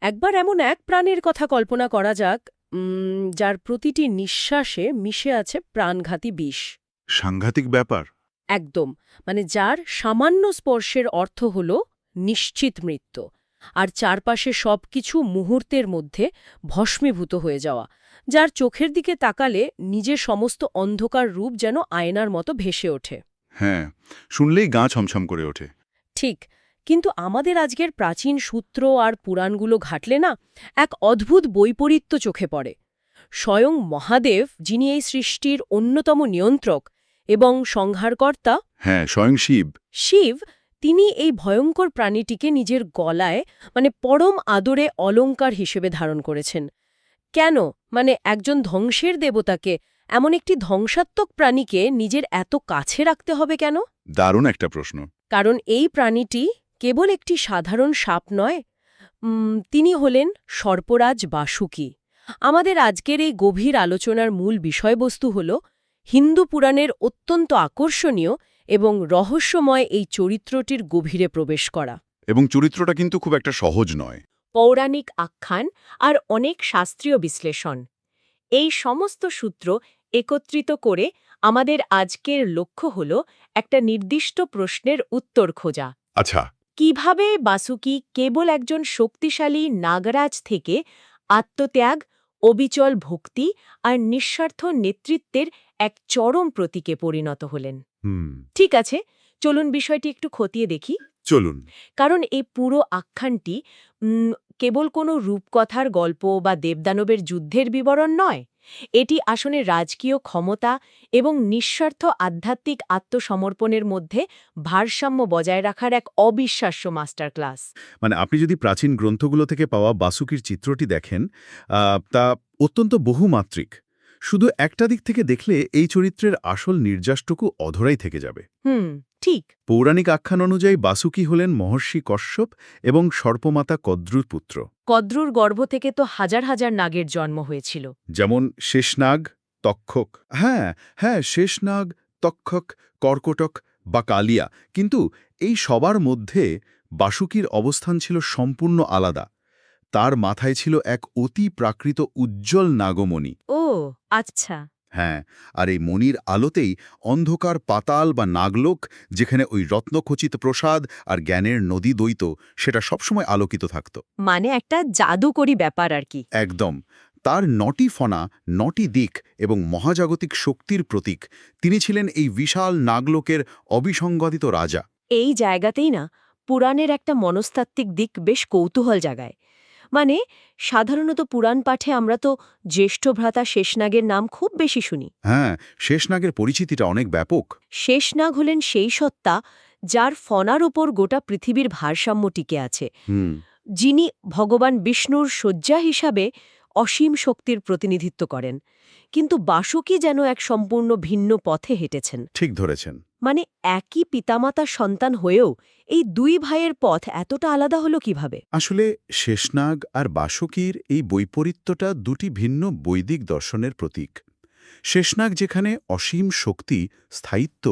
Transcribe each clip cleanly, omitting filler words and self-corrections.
একবার এমন এক প্রাণীর কথা কল্পনা করা যাক, যার প্রতিটি নিঃশ্বাসে মিশে আছে প্রাণঘাতী বিষ। সাংঘাতিক ব্যাপার। একদম, মানে যার সামান্য স্পর্শের অর্থ হল নিশ্চিত মৃত্যু, আর চারপাশে সবকিছু মুহূর্তের মধ্যে ভস্মীভূত হয়ে যাওয়া, যার চোখের দিকে তাকালে নিজের সমস্ত অন্ধকার রূপ যেন আয়নার মতো ভেসে ওঠে। হ্যাঁ, শুনলেই গা ছমছম করে ওঠে। ঠিক, কিন্তু আমাদের আজকের প্রাচীন সূত্র আর পুরাণগুলো ঘাটলে না, এক অদ্ভুত বৈপরীত্য চোখে পড়ে। স্বয়ং মহাদেব, যিনি এই সৃষ্টির অন্যতম নিয়ন্ত্রক এবং সংহারকর্তা, হ্যাঁ, স্বয়ং শিব। শিব, তিনি এই ভয়ঙ্কর প্রাণীটিকে নিজের গলায়, মানে পরম আদরে অলংকার হিসেবে ধারণ করেছেন। কেন? মানে একজন ধ্বংসের দেবতাকে, এমন একটি ধ্বংসাত্মক প্রাণীকে নিজের এত কাছে রাখতে হবে কেন? দারুণ একটা প্রশ্ন। কারণ এই প্রাণীটি কেবল একটি সাধারণ সাপ নয়। তিনি হলেন সর্পরাজ বাসুকী। আমাদের আজকের এই গভীর আলোচনার মূল বিষয়বস্তু হল হিন্দু পুরাণের অত্যন্ত আকর্ষণীয় এবং রহস্যময় এই চরিত্রটির গভীরে প্রবেশ করা। এবং চরিত্রটা কিন্তু খুব একটা সহজ নয়। পৌরাণিক আখ্যান আর অনেক শাস্ত্রীয় বিশ্লেষণ, এই সমস্ত সূত্র একত্রিত করে আমাদের আজকের লক্ষ্য হল একটা নির্দিষ্ট প্রশ্নের উত্তর খোঁজা। আচ্ছা। কিভাবে বাসুকী কেবল একজন শক্তিশালী নাগরাজ থেকে আত্মত্যাগ, অবিচল ভক্তি আর নিঃস্বার্থ নেতৃত্বের এক চরম প্রতীকে পরিণত হলেন? হুম। ঠিক আছে, চলুন বিষয়টি একটু খতিয়ে দেখি। চলুন। কারণ এই পুরো আখ্যানটি কেবল কোনো রূপকথার গল্প বা দেবদানবের যুদ্ধের বিবরণ নয়। এটি আসলে রাজকীয় ক্ষমতা এবং নিঃস্বার্থ আধ্যাত্মিক আত্মসমর্পণের মধ্যে ভারসাম্য বজায় রাখার এক অবিশ্বাস্য মাস্টার ক্লাস। মানে আপনি যদি প্রাচীন গ্রন্থগুলো থেকে পাওয়া বাসুকীর চিত্রটি দেখেন, তা অত্যন্ত বহুমাত্রিক। শুধু একটা দিক থেকে দেখলে এই চরিত্রের আসল নির্যাসটুকু অধরাই থেকে যাবে। ঠিক। পৌরাণিক আখ্যান অনুযায়ী বাসুকী হলেন মহর্ষি কশ্যপ এবং সর্পমাতা কদ্রুর পুত্র। কদ্রুর গর্ভ থেকে তো হাজার হাজার নাগের জন্ম হয়েছিল। যেমন শেষনাগ, তক্ষক। হ্যাঁ, হ্যাঁ, শেষনাগ, তক্ষক, কর্কটক বা কালিয়া। কিন্তু এই সবার মধ্যে বাসুকীর অবস্থান ছিল সম্পূর্ণ আলাদা। তার মাথায় ছিল এক অতি প্রাকৃত উজ্জ্বল নাগমণি। ও আচ্ছা। হ্যাঁ, আর এই মণির আলোতেই অন্ধকার পাতাল বা নাগলোক, যেখানে ওই রত্নখচিত প্রসাদ আর জ্ঞানের নদী দ্বৈত, সেটা সবসময় আলোকিত থাকত। মানে একটা জাদুকরি ব্যাপার আর কি। একদম। তার ৯টি ফণা, ৯টি দিক এবং মহাজাগতিক শক্তির প্রতীক। তিনি ছিলেন এই বিশাল নাগলোকের অবিসংগঠিত রাজা। এই জায়গাতেই না পুরাণের একটা মনস্তাত্ত্বিক দিক বেশ কৌতূহল জাগায়। মানে সাধারণত পুরাণ পাঠে আমরা তো জ্যেষ্ঠ ভ্রাতা শেষনাগের নাম খুব বেশি শুনি। হ্যাঁ, শেষনাগের পরিচিতিটা অনেক ব্যাপক। শেষনাগ হলেন সেই সত্তা যার ফণার ওপর গোটা পৃথিবীর ভারসাম্য টিকে আছে, হুম। যিনি ভগবান বিষ্ণুর শয্যা হিসাবে অসীম শক্তির প্রতিনিধিত্ব করেন। কিন্তু বাসুকী যেন এক সম্পূর্ণ ভিন্ন পথে হেঁটেছেন। ঠিক ধরেছেন। মানে একই পিতামাতার সন্তান হয়েও এই দুই ভাইয়ের পথ এতটা আলাদা হলো কিভাবে? আসলে শেষনাগ আর বাসুকীর এই বৈপরীত্যটা দুটি ভিন্ন বৈদিক দর্শনের প্রতীক। শেষনাগ যেখানে অসীম শক্তি, স্থায়িত্ব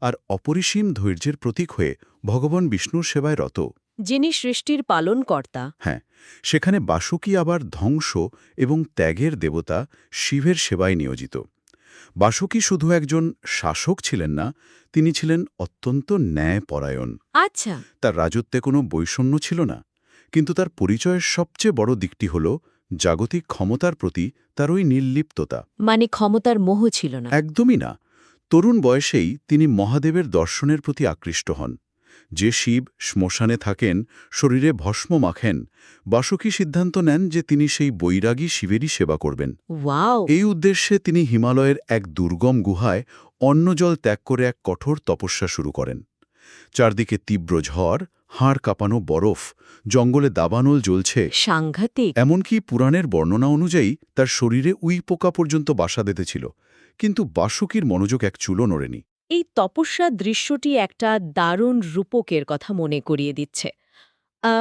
আর অপরিসীম ধৈর্যের প্রতীক হয়ে ভগবান বিষ্ণুর সেবায় রত। যিনি সৃষ্টির পালনকর্তা। হ্যাঁ, সেখানে বাসুকী আবার ধ্বংস এবং ত্যাগের দেবতা শিবের সেবায় নিয়োজিত। বাসুকী শুধু একজন শাসক ছিলেন না, তিনি ছিলেন অত্যন্ত ন্যায়পরায়ণ। আচ্ছা। তার রাজত্বে কোনো বৈষম্য ছিল না, কিন্তু তার পরিচয়ের সবচেয়ে বড় দিকটি হল জাগতিক ক্ষমতার প্রতি তার ওই নির্লিপ্ততা। মানে ক্ষমতার মোহ ছিল না। একদমই না। তরুণ বয়সেই তিনি মহাদেবের দর্শনের প্রতি আকৃষ্ট হন। যে শিব শ্মশানে থাকেন, শরীরে ভস্ম মাখেন, বাসুকী সিদ্ধান্ত নেন যে তিনি সেই বৈরাগী শিবেরই সেবা করবেন। ওয়াও! এই উদ্দেশ্যে তিনি হিমালয়ের এক দুর্গম গুহায় অন্নজল ত্যাগ করে এক কঠোর তপস্যা শুরু করেন। চারদিকে তীব্র ঝড়, হাড় কাঁপানো বরফ, জঙ্গলে দাবানল জ্বলছে। সাংঘাতিক। এমনকি পুরাণের বর্ণনা অনুযায়ী তার শরীরে উইপোকা পর্যন্ত বাসা বেঁধেছিল। কিন্তু বাসুকীর মনোযোগ এক চুলও নড়েনি। এই তপস্যার দৃশ্যটি একটা দারুণ রূপকের কথা মনে করিয়ে দিচ্ছে। আ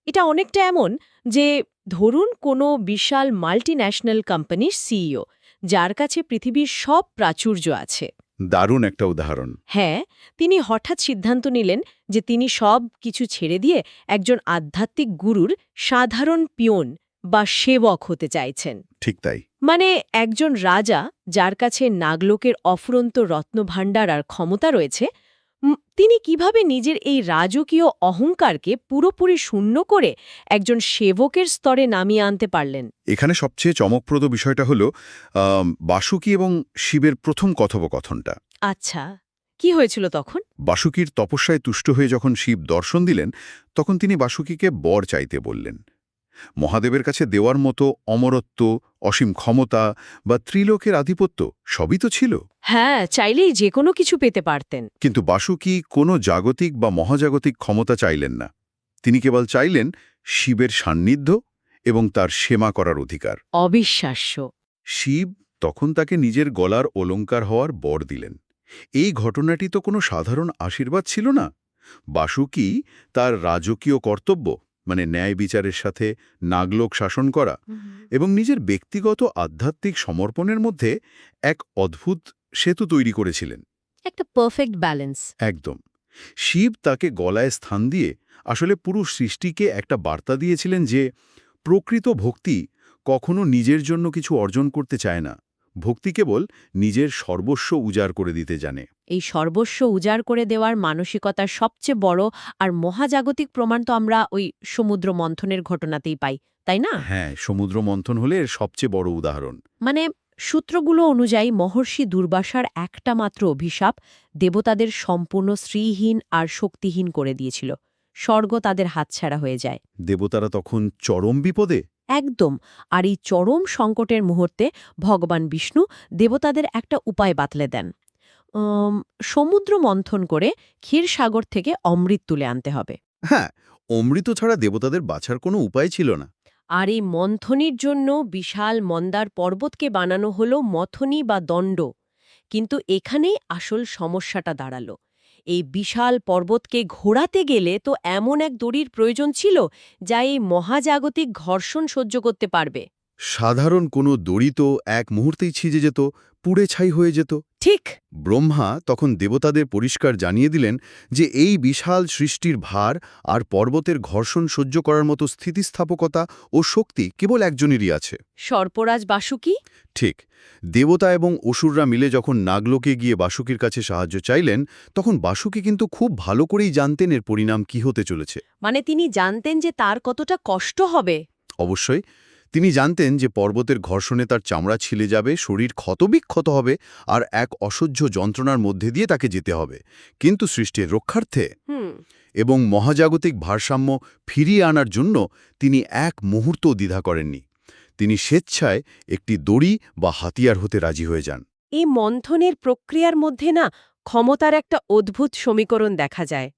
এটা অনেকটা এমন যে ধরুন কোনো বিশাল মাল্টিন্যাশনাল কোম্পানির সিইও, যার কাছে পৃথিবীর সব প্রাচুর্য আছে। দারুণ একটা উদাহরণ। হ্যাঁ, তিনি হঠাৎ সিদ্ধান্ত নিলেন যে তিনি সব কিছু ছেড়ে দিয়ে একজন আধ্যাত্মিক গুরুর সাধারণ পিয়ন বা সেবক হতে চাইছেন। ঠিক তাই। মানে একজন রাজা যার কাছে নাগলোকের অফুরন্ত রত্নভাণ্ডার আর ক্ষমতা রয়েছে, তিনি কিভাবে নিজের এই রাজকীয় অহংকারকে পুরোপুরি শূন্য করে একজন সেবকের স্তরে নামিয়ে আনতে পারলেন? এখানে সবচেয়ে চমকপ্রদ বিষয়টা হলো বাসুকি এবং শিবের প্রথম কথোপকথনটা। আচ্ছা, কি হয়েছিল তখন? বাসুকির তপস্যায় তুষ্ট হয়ে যখন শিব দর্শন দিলেন, তখন তিনি বাসুকিকে বর চাইতে বললেন। মহাদেবের কাছে দেওয়ার মতো অমরত্ব, অসীম ক্ষমতা বা ত্রিলোকের আধিপত্য সবই তো ছিল। হ্যাঁ, চাইলেই যে কোনো কিছু পেতে পারতেন। কিন্তু বাসুকি কোনো জাগতিক বা মহাজাগতিক ক্ষমতা চাইলেন না। তিনি কেবল চাইলেন শিবের সান্নিধ্য এবং তার সেবা করার অধিকার। অবিশ্বাস্য। শিব তখন তাকে নিজের গলার অলংকার হওয়ার বর দিলেন। এই ঘটনাটি তো কোনো সাধারণ আশীর্বাদ ছিল না। বাসুকি তার রাজকীয় কর্তব্য, মানে ন্যায় বিচারের সাথে নাগলোক শাসন করা এবং নিজের ব্যক্তিগত আধ্যাত্মিক সমর্পণের মধ্যে এক অদ্ভুত সেতু তৈরি করেছিলেন। একটা পারফেক্ট ব্যালেন্স। একদম। শিব তাকে গলায় স্থান দিয়ে আসলে পুরো সৃষ্টিকে একটা বার্তা দিয়েছিলেন যে প্রকৃত ভক্তি কখনো নিজের জন্য কিছু অর্জন করতে চায় না। ভক্তি কেবল নিজের সর্বস্ব উজাড় করে দিতে জানে। এই সর্বস্ব উজাড় করে দেওয়ার মানসিকতার সবচেয়ে বড় আর মহাজাগতিক প্রমাণ তো আমরা ওই সমুদ্র মন্থনের ঘটনাতেই পাই, তাই না? হ্যাঁ, সমুদ্র মন্থন হলে এর সবচেয়ে বড় উদাহরণ। মানে সূত্রগুলো অনুযায়ী মহর্ষি দুর্বাসার একটা মাত্র অভিশাপ দেবতাদের সম্পূর্ণ শ্রীহীন আর শক্তিহীন করে দিয়েছিল। স্বর্গ তাদের হাতছাড়া হয়ে যায়। দেবতারা তখন চরম বিপদে। একদম। আর এই চরম সংকটের মুহূর্তে ভগবান বিষ্ণু দেবতাদের একটা উপায় বাতলে দেন। সমুদ্র মন্থন করে ক্ষীরসাগর থেকে অমৃত তুলে আনতে হবে। হ্যাঁ, অমৃত ছাড়া দেবতাদের বাঁচার কোনো উপায় ছিল না। আর এই মন্থনীর জন্য বিশাল মন্দার পর্বতকে বানানো হলো মথনী বা দণ্ড। কিন্তু এখানেই আসল সমস্যাটা দাঁড়ালো। এই বিশাল পর্বতকে ঘোরাতে গেলে তো এমন এক দড়ির প্রয়োজন ছিল যা এই মহাজাগতিক ঘর্ষণ সহ্য করতে পারবে। সাধারণ কোনো দড়ি তো এক মুহূর্তেই ছিঁড়ে যেত, পুড়ে ছাই হয়ে যেত। ঠিক। ব্রহ্মা তখন দেবতাদের পরিষ্কার জানিয়ে দিলেন যে এই বিশাল সৃষ্টির ভার আর পর্বতের ঘর্ষণ সহ্য করার মতো স্থিতিস্থাপকতা ও শক্তি কেবল একজনেরই আছে। সর্পরাজ বাসুকি। ঠিক। দেবতা এবং অসুররা মিলে যখন নাগলোকে গিয়ে বাসুকির কাছে সাহায্য চাইলেন, তখন বাসুকি কিন্তু খুব ভালো করেই জানতেন এর পরিণাম কি হতে চলেছে। মানে তিনি জানতেন যে তার কতটা কষ্ট হবে। অবশ্যই। তিনি জানতেন যে পর্বতের ঘর্ষণে তার চামড়া ছিলে যাবে, শরীর ক্ষতবিক্ষত হবে আর এক অসহ্য যন্ত্রণার মধ্যে দিয়ে তাকে যেতে হবে। কিন্তু সৃষ্টির রক্ষার্থে এবং মহাজাগতিক ভারসাম্য ফিরিয়ে আনার জন্য তিনি এক মুহূর্তও দ্বিধা করেননি। তিনি স্বেচ্ছায় একটি দড়ি বা হাতিয়ার হতে রাজি হয়ে যান। এই মন্থনের প্রক্রিয়ার মধ্যে না ক্ষমতার একটা অদ্ভুত সমীকরণ দেখা যায়।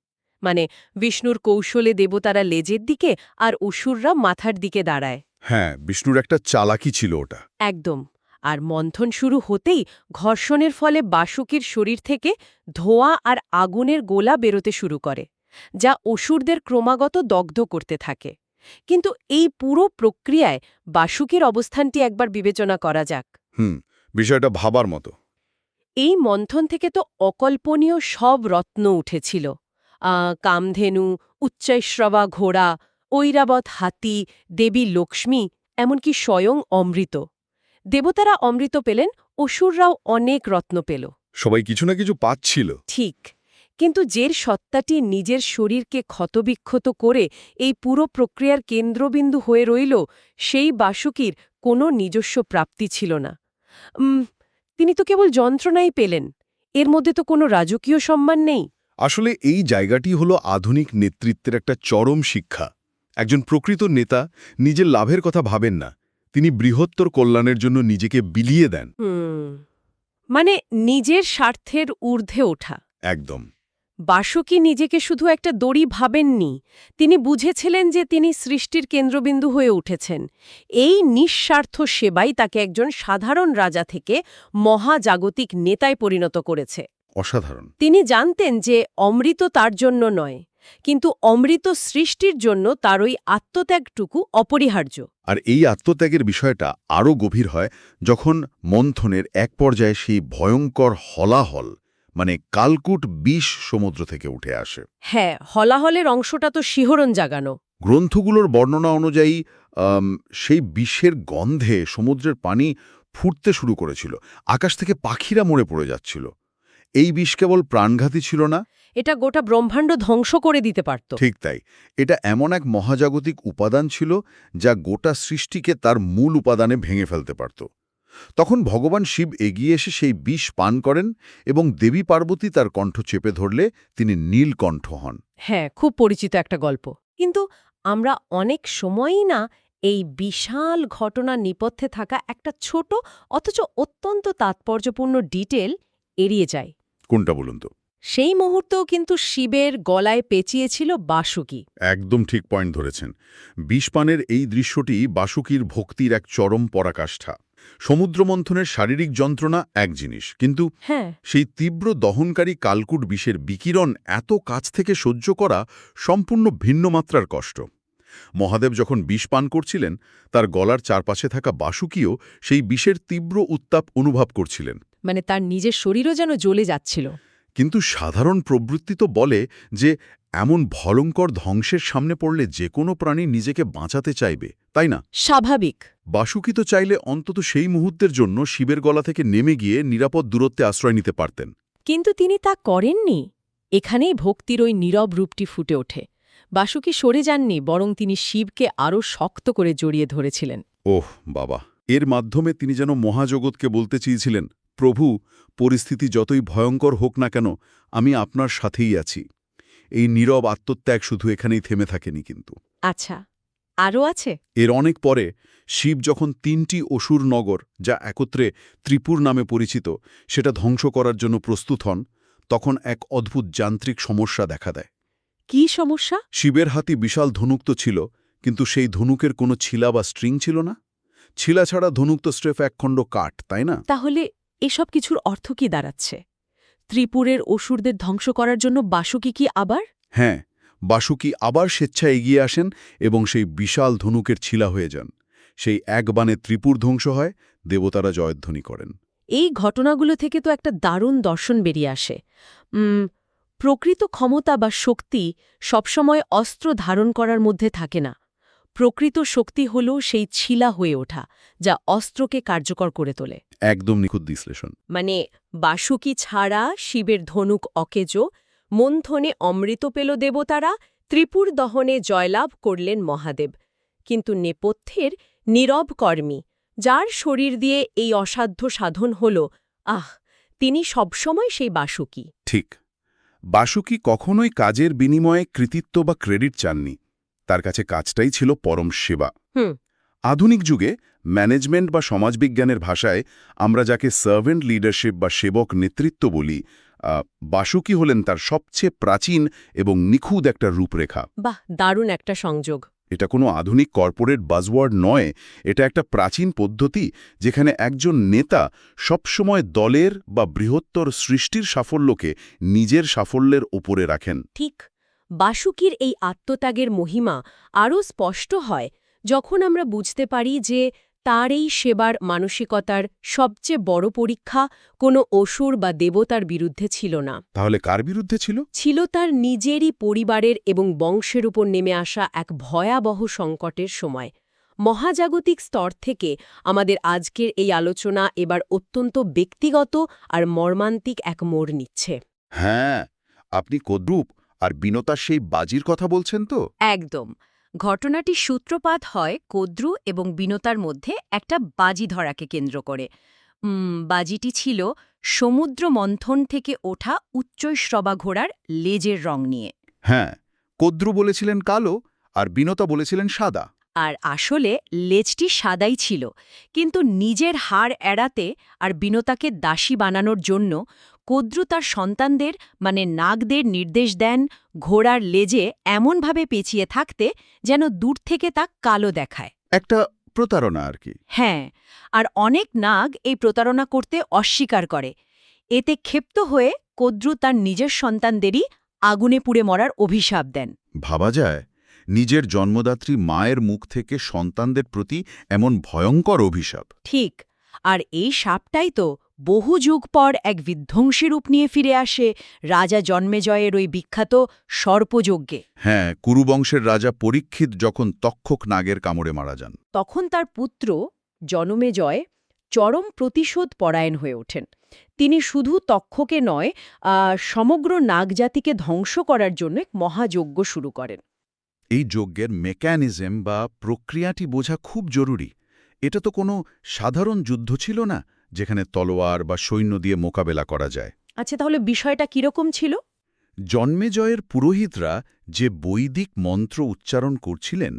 মানে বিষ্ণুর কৌশলে দেবতারা লেজের দিকে আর অসুররা মাথার দিকে দাঁড়ায়। হ্যাঁ, বিষ্ণুর একটা চালাকি ছিল ওটা। একদম। আর মন্থন শুরু হতেই ঘর্ষণের ফলে বাসুকির শরীর থেকে ধোঁয়া আর আগুনের গোলা বেরোতে শুরু করে, যা অসুরদের ক্রমাগত দগ্ধ করতে থাকে। কিন্তু এই পুরো প্রক্রিয়ায় বাসুকির অবস্থানটি একবার বিবেচনা করা যাক। বিষয়টা ভাবার মতো। এই মন্থন থেকে তো অকল্পনীয় সব রত্ন উঠেছিল। কামধেনু, উচ্চৈশ্রবা ঘোড়া, ঐরাবত হাতি, দেবী লক্ষ্মী, এমনকি স্বয়ং অমৃত। দেবতারা অমৃত পেলেন, অসুররাও অনেক রত্ন পেল। সবাই কিছু না কিছু পাচ্ছিল। ঠিক। কিন্তু যে সত্তাটি নিজের শরীরকে ক্ষতবিক্ষত করে এই পুরো প্রক্রিয়ার কেন্দ্রবিন্দু হয়ে রইল, সেই বাসুকির কোনো নিজস্ব প্রাপ্তি ছিল না। তিনি তো কেবল যন্ত্রণাই পেলেন। এর মধ্যে তো কোনো রাজকীয় সম্মান নেই। আসলে এই জায়গাটি হলো আধুনিক নেতৃত্বের একটা চরম শিক্ষা। একজন প্রকৃত নেতা নিজের লাভের কথা ভাবেন না, তিনি বৃহত্তর কল্যাণের জন্য নিজেকে বিলিয়ে দেন। মানে নিজের স্বার্থের ঊর্ধ্বে ওঠা। একদম। বাসুকি নিজেকে শুধু একটা দড়ি ভাবেননি, তিনি বুঝেছিলেন যে তিনি সৃষ্টির কেন্দ্রবিন্দু হয়ে উঠেছেন। এই নিঃস্বার্থ সেবাই তাকে একজন সাধারণ রাজা থেকে মহাজাগতিক নেতায় পরিণত করেছে। অসাধারণ। তিনি জানতেন যে অমৃত তার জন্য নয়, কিন্তু অমৃত সৃষ্টির জন্য তার ওই আত্মত্যাগটুকু অপরিহার্য। আর এই আত্মত্যাগের বিষয়টা আরও গভীর হয় যখন মন্থনের এক পর্যায়ে সেই ভয়ঙ্কর হলাহল মানে কালকুট বিষ সমুদ্র থেকে উঠে আসে। হ্যাঁ, হলাহলের অংশটা তো শিহরণ জাগানো। গ্রন্থগুলোর বর্ণনা অনুযায়ী সেই বিষের গন্ধে সমুদ্রের পানি ফুটতে শুরু করেছিল, আকাশ থেকে পাখিরা মরে পড়ে যাচ্ছিল। এই বিষ কেবল প্রাণঘাতী ছিল না, এটা গোটা ব্রহ্মাণ্ড ধ্বংস করে দিতে পারত। ঠিক তাই, এটা এমন এক মহাজাগতিক উপাদান ছিল যা গোটা সৃষ্টিকে তার মূল উপাদানে ভেঙে ফেলতে পারত। তখন ভগবান শিব এগিয়ে এসে সেই বিষ পান করেন এবং দেবী পার্বতী তার কণ্ঠ চেপে ধরলে তিনি নীলকণ্ঠ হন। হ্যাঁ, খুব পরিচিত একটা গল্প। কিন্তু আমরা অনেক সময়ই না এই বিশাল ঘটনার নেপথ্যে থাকা একটা ছোট অথচ অত্যন্ত তাৎপর্যপূর্ণ ডিটেল এড়িয়ে যাই। কোনটা বলুন তো? সেই মুহূর্তেও কিন্তু শিবের গলায় পেঁচিয়েছিল বাসুকি। একদম ঠিক পয়েন্ট ধরেছেন। বিষপানের এই দৃশ্যটি বাসুকীর ভক্তির এক চরম পরাকাষ্ঠা। সমুদ্রমন্থনের শারীরিক যন্ত্রণা এক জিনিস, কিন্তু হ্যাঁ, সেই তীব্র দহনকারী কালকুট বিষের বিকিরণ এত কাছ থেকে সহ্য করা সম্পূর্ণ ভিন্ন মাত্রার কষ্ট। মহাদেব যখন বিষ পান করছিলেন, তার গলার চারপাশে থাকা বাসুকীও সেই বিষের তীব্র উত্তাপ অনুভব করছিলেন। মানে তার নিজের শরীরও যেন জ্বলে যাচ্ছিল। কিন্তু সাধারণ প্রবৃত্তি তো বলে যে এমন ভয়ঙ্কর ধ্বংসের সামনে পড়লে যে কোনো প্রাণী নিজেকে বাঁচাতে চাইবে, তাই না? স্বাভাবিক। বাসুকী তো চাইলে অন্তত সেই মুহূর্তের জন্য শিবের গলা থেকে নেমে গিয়ে নিরাপদ দূরত্বে আশ্রয় নিতে পারতেন। কিন্তু তিনি তা করেননি। এখানেই ভক্তির ওই নীরব রূপটি ফুটে ওঠে। বাসুকি সরে যাননি, বরং তিনি শিবকে আরও শক্ত করে জড়িয়ে ধরেছিলেন। ওহ বাবা, এর মাধ্যমে তিনি যেন মহাজগৎকে বলতে চেয়েছিলেন, প্রভু, পরিস্থিতি যতই ভয়ঙ্কর হোক না কেন, আমি আপনার সাথেই আছি। এই নীরব আত্মত্যাগ শুধু এখানেই থেমে থাকেনি কিন্তু। আচ্ছা, আরও আছে? এর অনেক পরে শিব যখন ৩টি অসুর নগর, যা একত্রে ত্রিপুর নামে পরিচিত, সেটা ধ্বংস করার জন্য প্রস্তুত হন, তখন এক অদ্ভুত যান্ত্রিক সমস্যা দেখা দেয়। কি সমস্যা? শিবের হাতে বিশাল ধনুক তো ছিল, কিন্তু সেই ধনুকের কোনো ছিলা বা স্ট্রিং ছিল না। ছিলা ছাড়া ধনুক তো স্রেফ একখণ্ড কাঠ, তাই না? তাহলে এসব কিছুর অর্থ কি দাঁড়াচ্ছে? ত্রিপুরের অসুরদের ধ্বংস করার জন্য বাসুকি কি আবার? হ্যাঁ, বাসুকী আবার স্বেচ্ছায় এগিয়ে আসেন এবং সেই বিশাল ধনুকের ছিলা হয়ে যান। সেই এক বাণে ত্রিপুর ধ্বংস হয়, দেবতারা জয়ধ্বনি করেন। এই ঘটনাগুলো থেকে তো একটা দারুণ দর্শন বেরিয়ে আসে। প্রকৃত ক্ষমতা বা শক্তি সবসময় অস্ত্র ধারণ করার মধ্যে থাকে না। প্রকৃত শক্তি হল সেই ছিলা হয়ে ওঠা, যা অস্ত্রকে কার্যকর করে তোলে। একদম নিখুঁত বিশ্লেষণ। মানে বাসুকি ছাড়া শিবের ধনুক অকেজো, মন্থনে অমৃত পেল দেবতারা, ত্রিপুর দহনে জয়লাভ করলেন মহাদেব। কিন্তু নেপথ্যের নীরব কর্মী, যার শরীর দিয়ে এই অসাধ্য সাধন হল, তিনি সবসময় সেই বাসুকি। ঠিক, বাসুকী কখনোই কাজের বিনিময়ে কৃতিত্ব বা ক্রেডিট চাননি। তার কাছে কাজটাই ছিল পরম সেবা। আধুনিক যুগে ম্যানেজমেন্ট বা সমাজবিজ্ঞানের ভাষায় আমরা যাকে সার্ভেন্ট লিডারশিপ বা সেবক নেতৃত্ব বলি, বাসুকী হলেন তার সবচেয়ে প্রাচীন এবং নিখুঁত একটা রূপরেখা। বাহ, দারুণ একটা সংযোগ। এটা কোনো আধুনিক কর্পোরেট বাজওয়ার্ড নয়, এটা একটা প্রাচীন পদ্ধতি যেখানে একজন নেতা সবসময় দলের বা বৃহত্তর সৃষ্টির সাফল্যকে নিজের সাফল্যের উপরে রাখেন। ঠিক, বাসুকির এই আত্মত্যাগের মহিমা আরও স্পষ্ট হয় যখন আমরা বুঝতে পারি যে তার এই সেবার মানসিকতার সবচেয়ে বড় পরীক্ষা কোনো অসুর বা দেবতার বিরুদ্ধে ছিল না। তাহলে কার বিরুদ্ধে ছিল? ছিল তার নিজেরই পরিবারের এবং বংশের উপর নেমে আসা এক ভয়াবহ সংকটের সময়। মহাজাগতিক স্তর থেকে আমাদের আজকের এই আলোচনা এবার অত্যন্ত ব্যক্তিগত আর মর্মান্তিক এক মোড় নিচ্ছে। হ্যাঁ, আপনি কদ্রুপ আর বিনতার সেই বাজির কথা বলছেন তো? একদম। ঘটনাটির সূত্রপাত হয় কদ্রু এবং বিনতার মধ্যে একটা বাজি ধরাকে কেন্দ্র করে। বাজিটি ছিল সমুদ্র মন্থন থেকে ওঠা উচ্চৈঃশ্রবা ঘোড়ার লেজের রং নিয়ে। হ্যাঁ, কদ্রু বলেছিলেন কালো আর বিনতা বলেছিলেন সাদা। আর আসলে লেজটি সাদাই ছিল, কিন্তু নিজের হাড় এড়াতে আর বিনতাকে দাসী বানানোর জন্য কদ্রু তার সন্তানদের মানে নাগদের নির্দেশ দেন ঘোড়ার লেজে এমনভাবে পেঁচিয়ে থাকতে যেন দূর থেকে তা কালো দেখায়। একটা প্রতারণা আর কি। হ্যাঁ, আর অনেক নাগ এই প্রতারণা করতে অস্বীকার করে। এতে ক্ষিপ্ত হয়ে কদ্রু তার নিজের সন্তানদেরই আগুনে পুড়ে মরার অভিশাপ দেন। ভাবা যায় নিজের জন্মদাত্রী মায়ের মুখ থেকে সন্তানদের প্রতি এমন ভয়ঙ্কর অভিশাপ। ঠিক, আর এই শাপটাই তো বহু যুগ পর এক বিধ্বংসী রূপ নিয়ে ফিরে আসে রাজা জন্মেজয়ের ওই বিখ্যাত সর্পযজ্ঞে। হ্যাঁ, কুরুবংশের রাজা পরীক্ষিত যখন তক্ষক নাগের কামড়ে মারা যান। তখন তার পুত্র জনমেজয় চরম প্রতিশোধ পরায়ণ হয়ে ওঠেন। তিনি শুধু তক্ষকে নয়, সমগ্র নাগজাতিকে ধ্বংস করার জন্য এক মহাযজ্ঞ শুরু করেন। এই যজ্ঞের মেকানিজম বা প্রক্রিয়াটি বোঝা খুব জরুরি। এটা তো কোনো সাধারণ যুদ্ধ ছিল না যেখানে তলোয়ার বা সৈন্য দিয়ে মোকাবেলা করা যায়। আচ্ছা, তাহলে বিষয়টা কিরকম ছিল? জন্মেজয়ের পুরোহিতরা যে বৈদিক মন্ত্র উচ্চারণ করছিলেন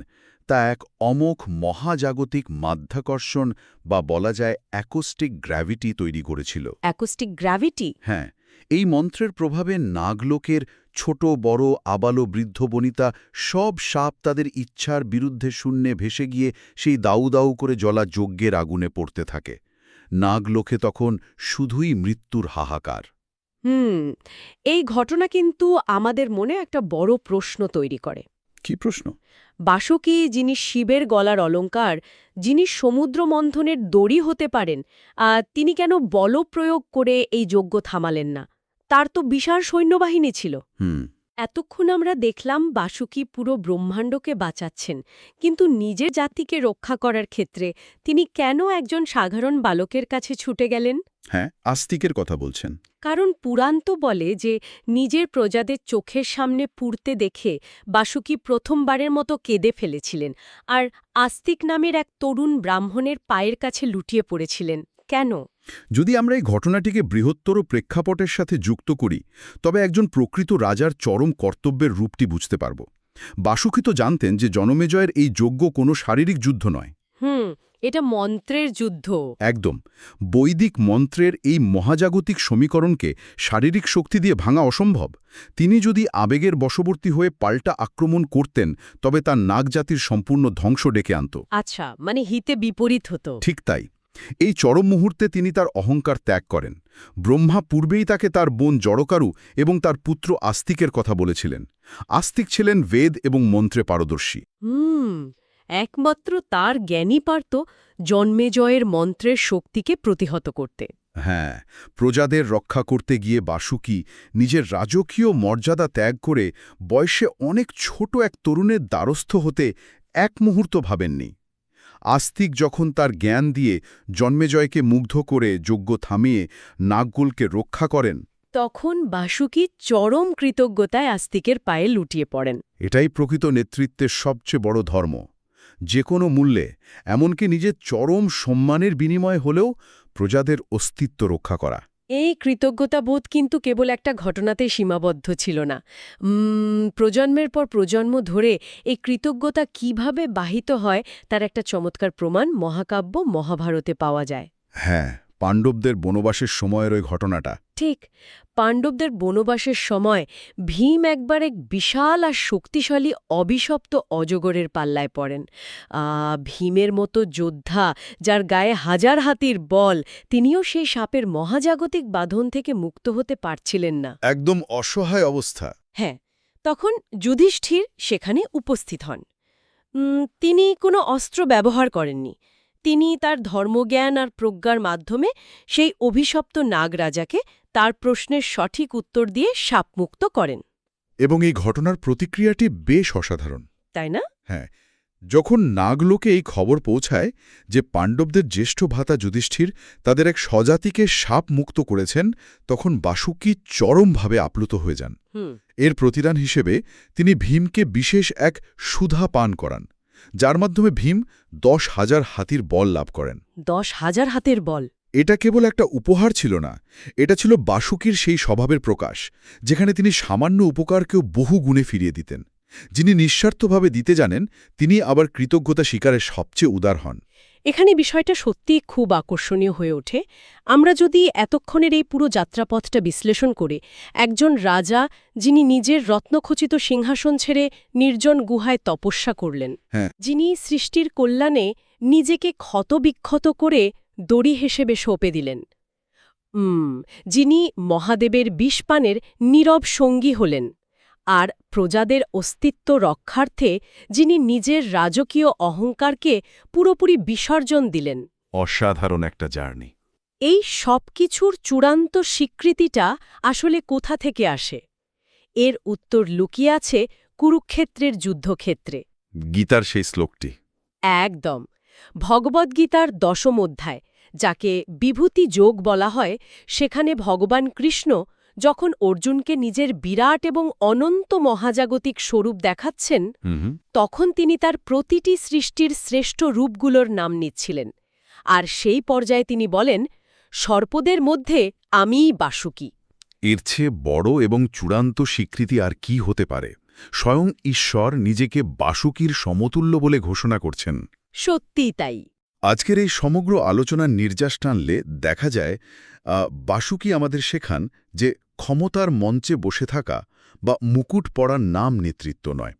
তা এক অমোঘ মহাজাগতিক মাধ্যাকর্ষণ বা বলা যায় অ্যাকোস্টিক গ্র্যাভিটি তৈরি করেছিল। Acoustic gravity? হ্যাঁ, এই মন্ত্রের প্রভাবে নাগলোকের ছোট বড় আবালো বৃদ্ধ বনিতা সব সাপ তাদের ইচ্ছার বিরুদ্ধে শূন্যে ভেসে গিয়ে সেই দাউ দাউ করে জ্বলা যজ্ঞের আগুনে পড়তে থাকে। নাগলোকে তখন শুধুই মৃত্যুর হাহাকার। এই ঘটনা কিন্তু আমাদের মনে একটা বড় প্রশ্ন তৈরি করে। কি প্রশ্ন? বাসুকী, যিনি শিবের গলার অলঙ্কার, যিনি সমুদ্র মন্থনের দড়ি হতে পারেন, তিনি কেন বলপ্রয়োগ করে এই যজ্ঞ থামালেন না? তার তো বিশাল সৈন্যবাহিনী ছিল। এতক্ষণ আমরা দেখলাম বাসুকী পুরো ব্রহ্মাণ্ডকে বাঁচাচ্ছেন, কিন্তু নিজের জাতিকে রক্ষা করার ক্ষেত্রে তিনি কেন একজন সাধারণ বালকের কাছে ছুটে গেলেন? হ্যাঁ, আস্তিকের কথা বলছেন। কারণ পুরাণ তো বলে যে নিজের প্রজাদের চোখের সামনে পুড়তে দেখে বাসুকী প্রথমবারের মতো কেঁদে ফেলেছিলেন, আর আস্তিক নামের এক তরুণ ব্রাহ্মণের পায়ের কাছে লুটিয়ে পড়েছিলেন। কেন? যদি আমরা এই ঘটনাটিকে বৃহত্তর প্রেক্ষাপটের সাথে যুক্ত করি, তবে একজন প্রকৃত রাজার চরম কর্তব্যের রূপটি বুঝতে পারব। বাসুকী তো জানতেন যে জনমেজয়ের এই যজ্ঞ কোনো শারীরিক যুদ্ধ নয়। এটা মন্ত্রের যুদ্ধ। একদম। বৈদিক মন্ত্রের এই মহাজাগতিক সমীকরণকে শারীরিক শক্তি দিয়ে ভাঙা অসম্ভব। তিনি যদি আবেগের বশবর্তী হয়ে পাল্টা আক্রমণ করতেন, তবে তার নাগজাতির সম্পূর্ণ ধ্বংস ডেকে আনত। আচ্ছা, মানে হিতে বিপরীত হতো। ঠিক তাই। এই চরম মুহূর্তে তিনি তার অহংকার ত্যাগ করেন। ব্রহ্মা পূর্বেই তাকে তার বোন জড়কারু এবং তার পুত্র আস্তিকের কথা বলেছিলেন। আস্তিক ছিলেন বেদ এবং মন্ত্রে পারদর্শী। একমাত্র তার জ্ঞানই পারত জন্মেজয়ের মন্ত্রের শক্তিকে প্রতিহত করতে। হ্যাঁ, প্রজাদের রক্ষা করতে গিয়ে বাসুকী নিজের রাজকীয় মর্যাদা ত্যাগ করে বয়সে অনেক ছোট এক তরুণের দ্বারস্থ হতে এক মুহূর্ত ভাবেননি। আস্তিক যখন তার জ্ঞান দিয়ে জন্মেজয়কে মুগ্ধ করে যজ্ঞ থামিয়ে নাগকুলকে রক্ষা করেন, তখন বাসুকী চরম কৃতজ্ঞতায় আস্তিকের পায়ে লুটিয়ে পড়েন। এটাই প্রকৃত নেতৃত্বের সবচেয়ে বড় ধর্ম। যে কোনো মূল্যে, এমনকি নিজের চরম সম্মানের বিনিময়ে হলেও প্রজাদের অস্তিত্ব রক্ষা করা। এই কৃতজ্ঞতাবোধ কিন্তু কেবল একটা ঘটনাতেই সীমাবদ্ধ ছিল না। প্রজন্মের পর প্রজন্ম ধরে এই কৃতজ্ঞতা কিভাবে বাহিত হয় তার একটা চমৎকার প্রমাণ মহাকাব্য মহাভারতে পাওয়া যায়। হ্যাঁ, পাণ্ডবদের বনবাসের সময়ের ওই ঘটনাটা। ঠিক, পাণ্ডবদের বনবাসের সময় ভীম একবার এক বিশাল আর শক্তিশালী অভিশপ্ত অজগরের পাল্লায় পড়েন। ভীমের মতো যোদ্ধা, যার গায়ে হাজার হাতির বল, তিনিও সেই সাপের মহাজাগতিক বাঁধন থেকে মুক্ত হতে পারছিলেন না। একদম অসহায় অবস্থা। হ্যাঁ, তখন যুধিষ্ঠির সেখানে উপস্থিত হন। তিনি কোনো অস্ত্র ব্যবহার করেননি। তিনি তার ধর্মজ্ঞান আর প্রজ্ঞার মাধ্যমে সেই অভিশপ্ত নাগরাজাকে তার প্রশ্নের সঠিক উত্তর দিয়ে শাপমুক্ত করেন। এবং এই ঘটনার প্রতিক্রিয়াটি বেশ অসাধারণ, তাই না? হ্যাঁ। যখন নাগলোকে এই খবর পৌঁছায় যে পাণ্ডবদের জ্যেষ্ঠ ভ্রাতা যুধিষ্ঠির তাদের এক স্বজাতিকে শাপ মুক্ত করেছেন, তখন বাসুকী চরমভাবে আপ্লুত হয়ে যান। এর প্রতিদান হিসেবে তিনি ভীমকে বিশেষ এক সুধা পান করান, যার মাধ্যমে ভীম 10,000 হাতির বল লাভ করেন। 10,000 হাতের বল! এটা কেবল একটা উপহার ছিল না, এটা ছিল বাসুকীর সেই স্বভাবের প্রকাশ, যেখানে তিনি সামান্য উপকারকেও বহু গুণে ফিরিয়ে দিতেন। যিনি নিঃস্বার্থভাবে দিতে জানেন, তিনি আবার কৃতজ্ঞতা স্বীকারের সবচেয়ে উদার হন। এখানে বিষয়টা সত্যিই খুব আকর্ষণীয় হয়ে ওঠে। আমরা যদি এতক্ষণের এই পুরো যাত্রাপথটা বিশ্লেষণ করে, একজন রাজা যিনি নিজের রত্নখচিত সিংহাসন ছেড়ে নির্জন গুহায় তপস্যা করলেন, যিনি সৃষ্টির কল্যাণে নিজেকে ক্ষতবিক্ষত করে দড়ি হিসেবে সঁপে দিলেন, যিনি মহাদেবের বিষপানের নীরব সঙ্গী হলেন, আর প্রজাদের অস্তিত্ব রক্ষার্থে যিনি নিজের রাজকীয় অহংকারকে পুরোপুরি বিসর্জন দিলেন। অসাধারণ একটা জার্নি। এই সবকিছুর চূড়ান্ত স্বীকৃতিটা আসলে কোথা থেকে আসে? এর উত্তর লুকিয়ে আছে কুরুক্ষেত্রের যুদ্ধক্ষেত্রে। গীতার সেই শ্লোকটি। একদম। ভগবদ্গীতার ১০ম অধ্যায়, যাকে বিভূতি যোগ বলা হয়, সেখানে ভগবান কৃষ্ণ যখন অর্জুনকে নিজের বিরাট এবং অনন্ত মহাজাগতিক স্বরূপ দেখাচ্ছেন, তখন তিনি তার প্রতিটি সৃষ্টির শ্রেষ্ঠ রূপগুলোর নাম নিচ্ছিলেন। আর সেই পর্যায়ে তিনি বলেন, সর্পদের মধ্যে আমিই বাসুকি। এর চেয়ে বড় এবং চূড়ান্ত স্বীকৃতি আর কি হতে পারে? স্বয়ং ঈশ্বর নিজেকে বাসুকির সমতুল্য বলে ঘোষণা করছেন। সত্যিই তাই। আজকের এই সমগ্র আলোচনার নির্যাস টানলে দেখা যায় বাসুকি আমাদের শেখান যে ক্ষমতার মঞ্চে বসে থাকা বা মুকুট পরার নাম নেতৃত্ব নয়।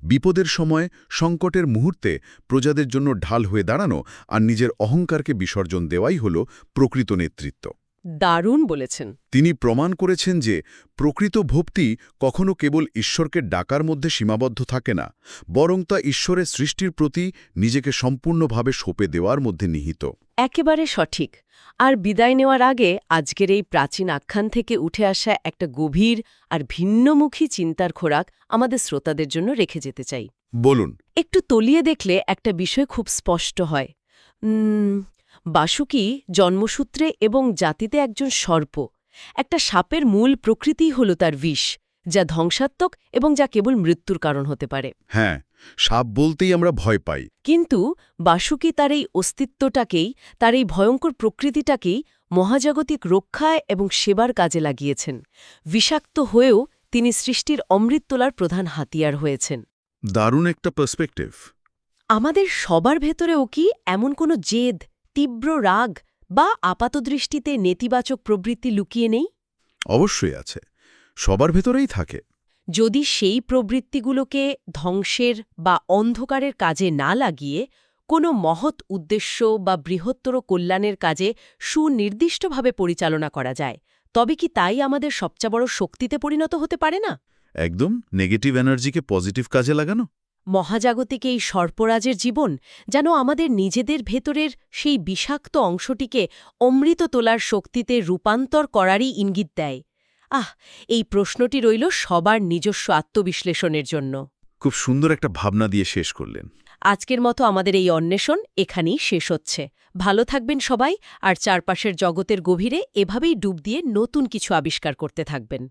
বিপদের সময়, সংকটের মুহূর্তে প্রজাদের জন্য ঢাল হয়ে দাঁড়ানো আর নিজের অহংকারকে বিসর্জন দেওয়াই হল প্রকৃত নেতৃত্ব। দারুণ বলেছেন। তিনি প্রমাণ করেছেন যে প্রকৃত ভক্তি কখনো কেবল ঈশ্বরকে ডাকার মধ্যে সীমাবদ্ধ থাকে না, বরং তা ঈশ্বরের সৃষ্টির প্রতি নিজেকে সম্পূর্ণভাবে সঁপে দেওয়ার মধ্যে নিহিত। একেবারে সঠিক। আর বিদায় নেওয়ার আগে আজকের এই প্রাচীন আখ্যান থেকে উঠে আসা একটা গভীর আর ভিন্নমুখী চিন্তার খোরাক আমাদের শ্রোতাদের জন্য রেখে যেতে চাই। বলুন। একটু তলিয়ে দেখলে একটা বিষয় খুব স্পষ্ট হয়। বাসুকি জন্মসূত্রে এবং জাতিতে একজন সর্প। একটা সাপের মূল প্রকৃতিই হল তার বিষ, যা ধ্বংসাত্মক এবং যা কেবল মৃত্যুর কারণ হতে পারে। হ্যাঁ, সাপ বলতেই আমরা ভয় পাই। কিন্তু বাসুকি তার এই অস্তিত্বটাকেই, তার এই ভয়ঙ্কর প্রকৃতিটাকেই মহাজাগতিক রক্ষায় এবং সেবার কাজে লাগিয়েছেন। বিষাক্ত হয়েও তিনি সৃষ্টির অমৃত তোলার প্রধান হাতিয়ার হয়েছেন। দারুণ একটা পার্সপেক্টিভ। আমাদের সবার ভেতরেও কি এমন কোনো জেদ, তীব্র রাগ বা আপাতদৃষ্টিতে নেতিবাচক প্রবৃত্তি লুকিয়ে নেই? অবশ্যই আছে, সবার ভেতরেই থাকে। যদি সেই প্রবৃত্তিগুলোকে ধ্বংসের বা অন্ধকারের কাজে না লাগিয়ে কোনো মহৎ উদ্দেশ্য বা বৃহত্তর কল্যাণের কাজে সুনির্দিষ্টভাবে পরিচালনা করা যায়, তবে কি তাই আমাদের সবচেয়ে বড় শক্তিতে পরিণত হতে পারে না? একদম, নেগেটিভ এনার্জিকে পজিটিভ কাজে লাগানো। মহাজাগতিক এই সর্পরাজের জীবন যেন আমাদের নিজেদের ভেতরের সেই বিষাক্ত অংশটিকে অমৃত তোলার শক্তিতে রূপান্তর করারই ইঙ্গিত দেয়। এই প্রশ্নটি রইল সবার নিজস্ব আত্মবিশ্লেষণের জন্য। খুব সুন্দর একটা ভাবনা দিয়ে শেষ করলেন। আজকের মতো আমাদের এই অন্বেষণ এখানেই শেষ হচ্ছে। ভালো থাকবেন সবাই, আর চারপাশের জগতের গভীরে এভাবেই ডুব দিয়ে নতুন কিছু আবিষ্কার করতে থাকবেন।